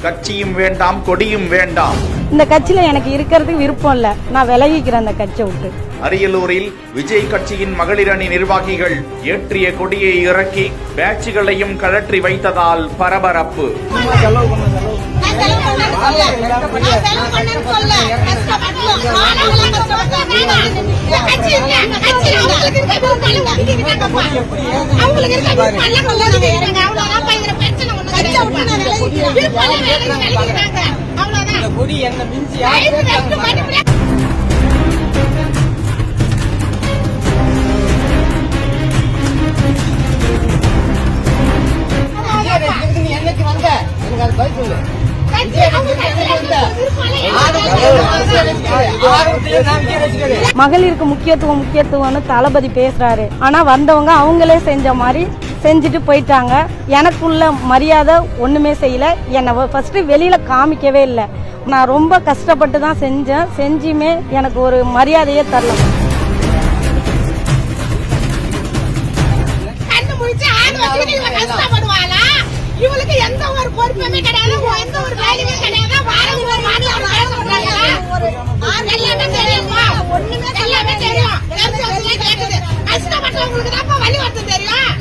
கட்சியும் வேண்டாம், கொடியும் வேண்டாம். இந்த கட்சியில எனக்கு இருக்கிறதுக்கு விருப்பம் இல்ல, நான் விலகிக்கிறேன் அந்த கட்சியை விட்டு. அரியலூரில் விஜய் கட்சியின் மகளிர் அணி நிர்வாகிகள் ஏற்றிய கொடியை இறக்கி பேட்சுகளையும் கழற்றி வைத்ததால் பரபரப்பு. மகளிருக்கு முக்கியத்துவம்னு தளபதி பேசுறாரு. ஆனா வந்தவங்க அவங்களே செஞ்ச மாதிரி செஞ்சுட்டு போயிட்டாங்க. எனக்குள்ள மரியாதை ஒண்ணுமே செய்யல. என்னை ஃபர்ஸ்ட் வெளியில காமிக்கவே இல்லை. நான் ரொம்ப கஷ்டப்பட்டு தான் செஞ்சேன். செஞ்சுமே எனக்கு ஒரு மரியாதையே தரல. இவளுக்கு எந்த ஒரு பொறுப்புமே கிடையாது, எந்த ஒரு வேலையுமே கிடையாது. எல்லாமே தெரியுமா? ஒண்ணுமே எல்லாமே தெரியும். கஷ்டப்பட்டவங்களுக்கு தான் வழி வந்து தெரியும்.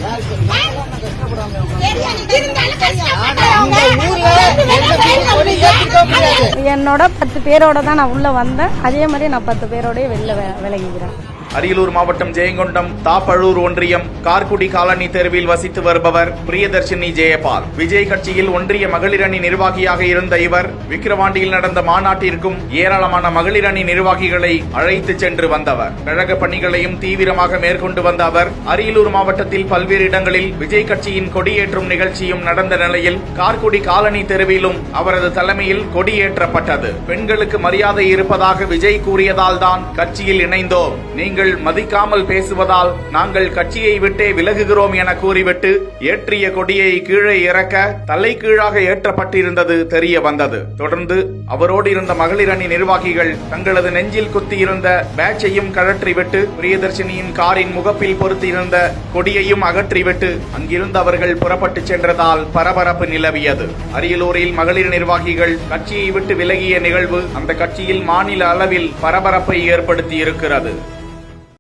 என்னோட 10 பேரோட தான் நான் உள்ள வந்தேன். அதே மாதிரி நான் 10 பேரோடய வெளில விலகிக்கிறேன். அரியலூர் மாவட்டம் ஜெயங்கொண்டம் தாப்பழூர் ஒன்றியம் கார்குடி காலனி தெருவில் வசித்து வருபவர் பிரியதர்ஷினி ஜெயபால். விஜய் கட்சியில் ஒன்றிய மகளிர் அணி நிர்வாகியாக இருந்த இவர் விக்கிரவாண்டியில் நடந்த மாநாட்டிற்கும் ஏராளமான மகளிர் அணி நிர்வாகிகளை அழைத்து சென்று வந்தவர். கழக பணிகளையும் தீவிரமாக மேற்கொண்டு வந்த அவர் அரியலூர் மாவட்டத்தில் பல்வேறு இடங்களில் விஜய் கட்சியின் கொடியேற்றும் நிகழ்ச்சியும் நடந்த நிலையில் கார்குடி காலனி தெருவிலும் அவரது தலைமையில் கொடியேற்றப்பட்டது. பெண்களுக்கு மரியாதை இருப்பதாக விஜய் கூறியதால் தான் கட்சியில் இணைந்தோம், நீங்கள் மதிக்காமல் பேசுவதால் நாங்கள் கட்சியை விட்டே விலகுகிறோம் என கூறிவிட்டு ஏற்றிய கொடியை கீழே இறக்க தலைகீழாக ஏற்றப்பட்டிருந்தது தெரிய வந்தது. தொடர்ந்து அவரோடு இருந்த மகளிர் அணி நிர்வாகிகள் தங்களது நெஞ்சில் குத்தியிருந்த பேட்சையும் கழற்றிவிட்டு பிரியதர்ஷினியின் காரின் முகப்பில் பொருத்தியிருந்த கொடியையும் அகற்றிவிட்டு அங்கிருந்து அவர்கள் புறப்பட்டு சென்றதால் பரபரப்பு நிலவியது. அரியலூரில் மகளிர் நிர்வாகிகள் கட்சியை விட்டு விலகிய நிகழ்வு அந்த கட்சியில் மாநில அளவில் பரபரப்பை ஏற்படுத்தி இருக்கிறது.